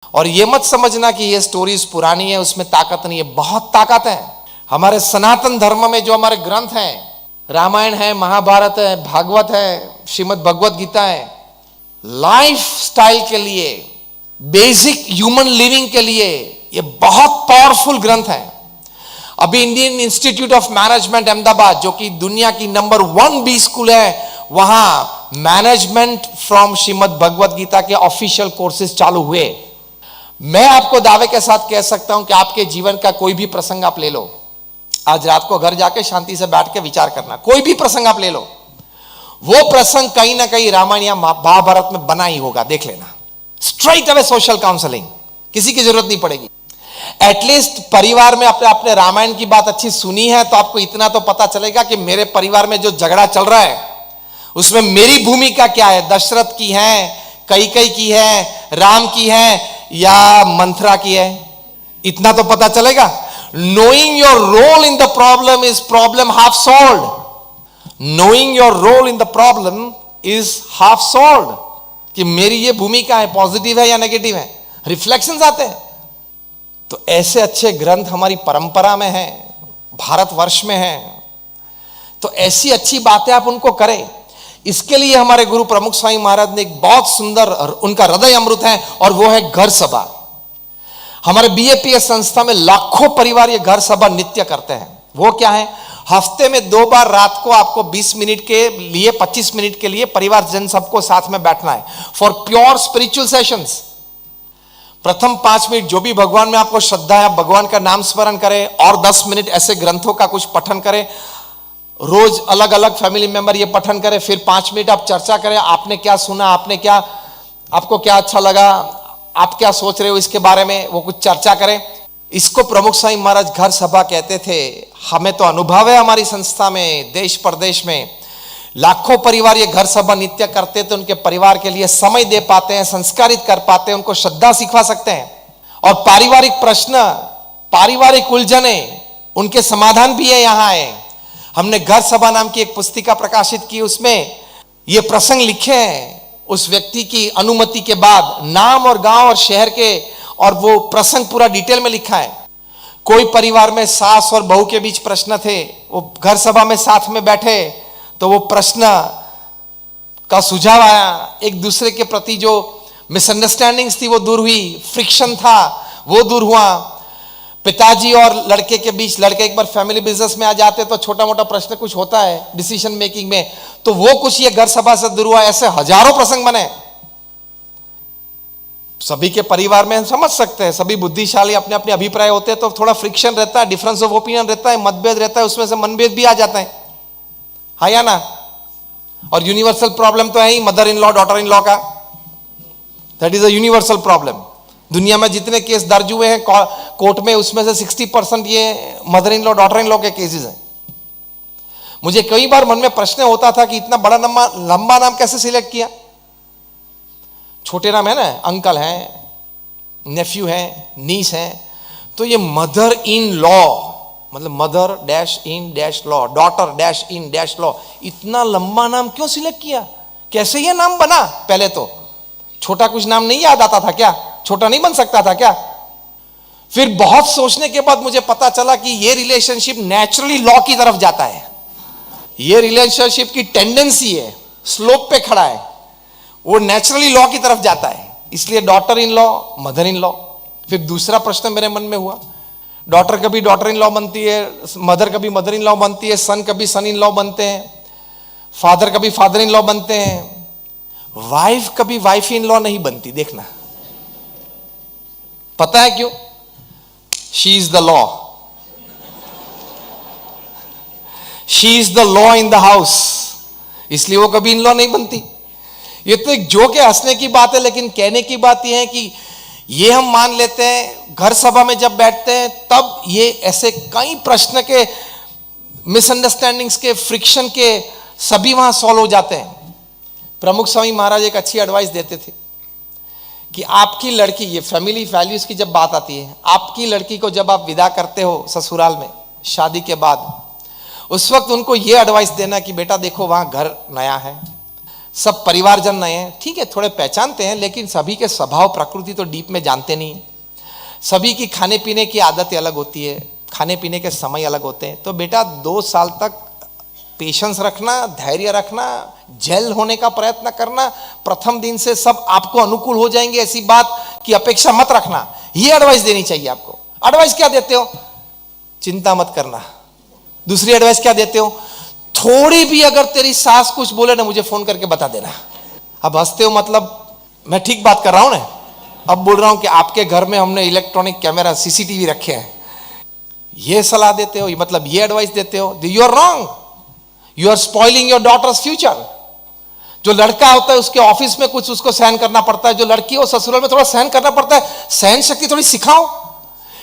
और ये मत समझना कि ये स्टोरीज पुरानी है, उसमें ताकत नहीं है, बहुत ताकत है। हमारे सनातन धर्म में जो हमारे ग्रंथ हैं, रामायण है, महाभारत है, भागवत है, श्रीमद् भगवत गीता है, लाइफ स्टाइल के लिए, बेसिक ह्यूमन लिविंग के लिए ये बहुत पावरफुल ग्रंथ है। अभी Indian institute of management Ahmedabad, जो कि दुनिया की नंबर 1 बी स्कूल है, वहां मैनेजमेंट फ्रॉम श्रीमद् भगवत गीता के ऑफिशियल कोर्सेज चालू हुए। मैं आपको दावे के साथ कह सकता हूं कि आपके जीवन का कोई भी प्रसंग आप ले लो, आज रात को घर जाके शांति से बैठ के विचार करना, कोई भी प्रसंग आप ले लो, वो प्रसंग कहीं ना कहीं रामायण या महाभारत में बना ही होगा, देख लेना। स्ट्राइट अवे सोशल काउंसलिंग, किसी की जरूरत नहीं पड़ेगी। एटलीस्ट परिवार में अपने रामायण की बात अच्छी सुनी है तो आपको इतना तो पता चलेगा कि मेरे परिवार में जो झगड़ा चल रहा है उसमें मेरी भूमिका क्या है, दशरथ की है, कैकेयी की है, राम की है या मंथरा की है, इतना तो पता चलेगा। Knowing your role in the problem is problem half solved. Knowing your role in the problem is half solved. कि मेरी ये भूमिका है, पॉजिटिव है या नेगेटिव है, रिफ्लेक्शंस आते हैं। तो ऐसे अच्छे ग्रंथ हमारी परंपरा में है, भारतवर्ष में है, तो ऐसी अच्छी बातें आप उनको करें। इसके लिए हमारे गुरु प्रमुख स्वामी महाराज ने एक बहुत सुंदर, उनका हृदय अमृत है, और वो है घर सभा। हमारे बीएपीएस संस्था में लाखों परिवार ये घर सभा नित्य करते हैं। वो क्या है, हफ्ते में 2 बार रात को आपको 20 मिनट के लिए, 25 मिनट के लिए परिवार जन सबको साथ में बैठना है फॉर प्योर स्पिरिचुअल सेशंस। प्रथम 5 मिनट जो भी भगवान में आपको श्रद्धा है, भगवान का नाम स्मरण करें, और 10 मिनट ऐसे ग्रंथों का कुछ पठन करें। रोज अलग अलग फैमिली मेंबर ये पठन करें, फिर 5 मिनट आप चर्चा करें, आपने क्या सुना, आपको क्या अच्छा लगा, आप क्या सोच रहे हो इसके बारे में, वो कुछ चर्चा करें। इसको प्रमुख स्वामी महाराज घर सभा कहते थे। हमें तो अनुभव है हमारी संस्था में, देश प्रदेश में लाखों परिवार ये घर सभा नित्य करते, तो उनके परिवार के लिए समय दे पाते हैं, संस्कारित कर पाते हैं, उनको श्रद्धा सिखा सकते हैं। और पारिवारिक प्रश्न, पारिवारिक उलझने, उनके समाधान भी है यहाँ है। हमने घर सभा नाम की एक पुस्तिका प्रकाशित की, उसमें ये प्रसंग लिखे हैं उस व्यक्ति की अनुमति के बाद, नाम और गांव और शहर के, और वो प्रसंग पूरा डिटेल में लिखा है। कोई परिवार में सास और बहू के बीच प्रश्न थे, वो घर सभा में साथ में बैठे तो वो प्रश्न का सुझाव आया, एक दूसरे के प्रति जो मिसअंडरस्टैंडिंग्स थी वो दूर हुई, फ्रिक्शन था वो दूर हुआ। पिताजी और लड़के के बीच, लड़के एक बार फैमिली बिजनेस में आ जाते तो छोटा मोटा प्रश्न कुछ होता है डिसीजन मेकिंग में, तो वो कुछ ये घर सभा से दूर हुआ। ऐसे हजारों प्रसंग बने। सभी के परिवार में हम समझ सकते हैं, सभी बुद्धिशाली अपने अपने अभिप्राय होते हैं, तो थोड़ा फ्रिक्शन रहता है, डिफरेंस ऑफ ओपिनियन रहता है, मतभेद रहता है, उसमें से मनभेद भी आ जाता है, हाँ या ना। और यूनिवर्सल प्रॉब्लम तो है ही mother in law daughter in law का, that is a universal problem. दुनिया में जितने केस दर्ज हुए हैं कोर्ट में, उसमें से 60% ये mother in law daughter in law के केसेस हैं। मुझे कई बार मन में प्रश्न होता था कि इतना बड़ा लंबा नाम कैसे सिलेक्ट किया। छोटे नाम है ना, अंकल हैं, नेफ्यू हैं, नीस हैं, तो ये मदर इन लॉ, मतलब mother dash in dash law, daughter dash in dash law, इतना लंबा नाम क्यों सिलेक्ट किया, कैसे ये नाम बना। पहले तो छोटा कुछ नाम नहीं याद आता था क्या, छोटा नहीं बन सकता था क्या। फिर बहुत सोचने के बाद मुझे पता चला कि ये रिलेशनशिप नेचुरली लॉ की तरफ जाता है, ये रिलेशनशिप की टेंडेंसी है, स्लोप पे खड़ा है, वो नेचुरली लॉ की तरफ जाता है, इसलिए daughter in law, mother in law. फिर दूसरा प्रश्न मेरे मन में हुआ, डॉटर कभी डॉटर इन लॉ बनती है, मदर कभी मदर इन लॉ बनती है, सन कभी सन इन लॉ बनते हैं, फादर कभी फादर इन लॉ बनते हैं, वाइफ कभी वाइफ इन लॉ नहीं बनती। देखना, पता है क्यों? She is the law, she is the law in the house, इसलिए वो कभी इन लॉ नहीं बनती। ये तो एक जोक है, हंसने की बात है, लेकिन कहने की बात यह है कि ये हम मान लेते हैं घर सभा में जब बैठते हैं तब ये ऐसे कई प्रश्न के, मिसअंडरस्टैंडिंग्स के, फ्रिक्शन के, सभी वहां सॉल्व हो जाते हैं। प्रमुख स्वामी महाराज एक अच्छी एडवाइस देते थे कि आपकी लड़की, ये फैमिली वैल्यूज की जब बात आती है, आपकी लड़की को जब आप विदा करते हो ससुराल में शादी के बाद, उस वक्त उनको ये एडवाइस देना कि बेटा देखो वहां घर नया है, सब परिवारजन नए हैं, ठीक है, थोड़े पहचानते हैं, लेकिन सभी के स्वभाव प्रकृति तो डीप में जानते नहीं। सभी की खाने पीने की आदतें अलग होती है, खाने पीने के समय अलग होते हैं। तो बेटा 2 साल तक पेशेंस रखना, धैर्य रखना, जेल होने का प्रयत्न करना। प्रथम दिन से सब आपको अनुकूल हो जाएंगे ऐसी बात की अपेक्षा मत रखना। ये एडवाइस देनी चाहिए आपको। एडवाइस क्या देते हो? चिंता मत करना। दूसरी एडवाइस क्या देते हो? थोड़ी भी अगर तेरी सास कुछ बोले ना, मुझे फोन करके बता देना। अब हंसते हो, मतलब मैं ठीक बात कर रहा हूं ना। अब बोल रहा हूं कि आपके घर में हमने इलेक्ट्रॉनिक कैमरा सीसीटीवी रखे हैं, ये सलाह देते हो, मतलब ये एडवाइस देते हो। You are wrong, you are spoiling your daughter's future. जो लड़का होता है उसके ऑफिस में कुछ उसको सहन करना पड़ता है, जो लड़की हो ससुराल में थोड़ा सहन करना पड़ता है। सहन शक्ति थोड़ी सिखाओ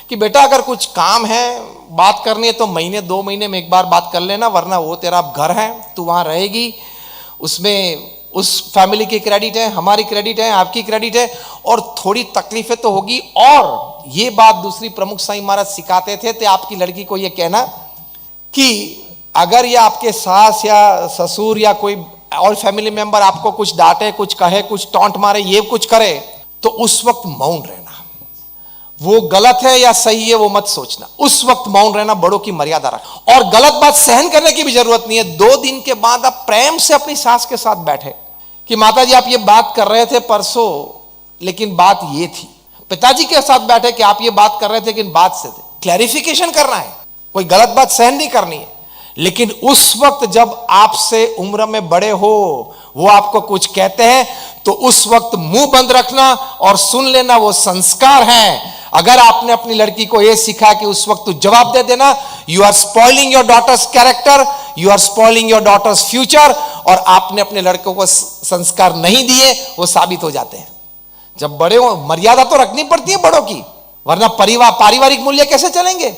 कि बेटा अगर कुछ काम है, बात करनी है तो महीने 2 महीने में एक बार बात कर लेना, वरना वो तेरा घर है, तू वहां रहेगी, उसमें उस फैमिली की क्रेडिट है, हमारी क्रेडिट है, आपकी क्रेडिट है, और थोड़ी तकलीफें तो होगी। और ये बात दूसरी प्रमुख साईं महाराज सिखाते थे, तो आपकी लड़की को ये कहना कि अगर ये आपके सास या ससुर या कोई और फैमिली मेंबर आपको कुछ डांटे, कुछ कहे, कुछ टॉन्ट मारे, ये कुछ करे, तो उस वक्त मौन रहना। वो गलत है या सही है वो मत सोचना, उस वक्त मौन रहना, बड़ों की मर्यादा रख। और गलत बात सहन करने की भी जरूरत नहीं है। 2 दिन के बाद आप प्रेम से अपनी सास के साथ बैठे कि माता जी आप ये बात कर रहे थे परसों, लेकिन बात ये थी। पिताजी के साथ बैठे कि आप ये बात कर रहे थे लेकिन बात से थे। क्लैरिफिकेशन करना है, कोई गलत बात सहन नहीं करनी है। लेकिन उस वक्त जब आपसे उम्र में बड़े हो, वो आपको कुछ कहते हैं, तो उस वक्त मुंह बंद रखना और सुन लेना, वो संस्कार है। अगर आपने अपनी लड़की को यह सीखा कि उस वक्त तू जवाब दे देना, you are spoiling your daughter's character, you are spoiling your daughter's future, और आपने अपने लड़कों को संस्कार नहीं दिए, वो साबित हो जाते हैं। जब बड़े हो, मर्यादा तो रखनी पड़ती है बड़ों की, वरना परिवार पारिवारिक मूल्य कैसे चलेंगे,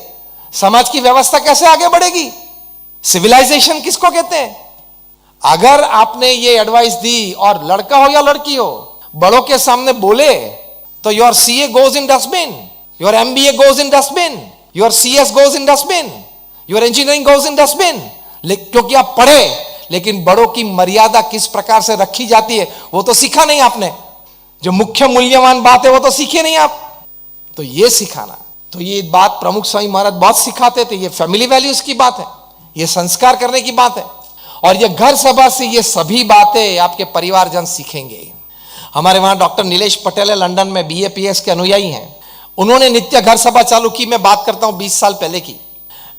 समाज की व्यवस्था कैसे आगे बढ़ेगी, सिविलाइजेशन किसको कहते हैं। अगर आपने ये एडवाइस दी और लड़का हो या लड़की हो, बड़ों के सामने बोले, तो your CA goes in dustbin, your MBA goes in dustbin, your CS goes in dustbin, your engineering goes in dustbin. क्योंकि आप पढ़े, लेकिन बड़ों की मर्यादा किस प्रकार से रखी जाती है वो तो सीखा नहीं आपने। जो मुख्य मूल्यवान बात है वो तो सीखे नहीं आप, तो ये सिखाना। तो ये बात प्रमुख स्वामी महाराज बहुत सिखाते थे। ये फैमिली वैल्यूज की बात है, ये संस्कार करने की बात है, और ये घर सभा से ये सभी बातें आपके परिवारजन सीखेंगे। हमारे वहां डॉक्टर नीलेश पटेल है, लंदन में बीएपीएस के अनुयायी हैं। उन्होंने नित्य घर सभा चालू की। मैं बात करता हूं 20 साल पहले की।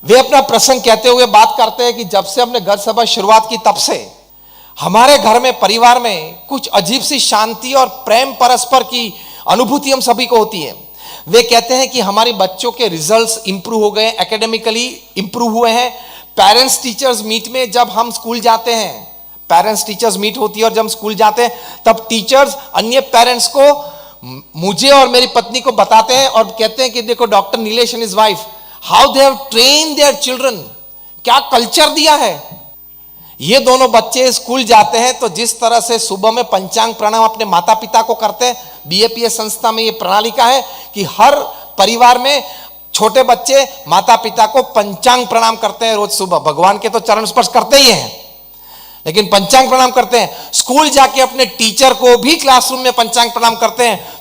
वे अपना प्रसंग कहते हुए बात करते हैं कि जब से हमने घर सभा शुरुआत की, तब से हमारे घर में, परिवार में कुछ अजीब सी शांति और प्रेम परस्पर की अनुभूति हम सभी को होती है। वे कहते हैं कि हमारे बच्चों के रिजल्ट्स इंप्रूव हो गए, एकेडमिकली इंप्रूव हुए हैं। पेरेंट्स टीचर्स मीट में जब हम स्कूल जाते हैं, पेरेंट्स टीचर्स मीट होती है, और जब हम स्कूल जाते हैं तब टीचर्स अन्य पेरेंट्स को, मुझे और मेरी पत्नी को बताते हैं और कहते हैं कि देखो doctor Nilesh and his wife, how they have trained their children, क्या कल्चर दिया है। ये दोनों बच्चे स्कूल जाते हैं तो जिस तरह से सुबह में पंचांग प्रणाम अपने माता पिता को करते हैं, बीएपीएस संस्था में ये प्रणाली का है कि हर परिवार में छोटे बच्चे माता पिता को पंचांग प्रणाम करते हैं रोज सुबह। भगवान के तो चरण स्पर्श करते ही हैं, लेकिन पंचांग प्रणाम करते हैं। स्कूल जाके अपने टीचर को भी क्लासरूम में पंचांग प्रणाम करते हैं। तो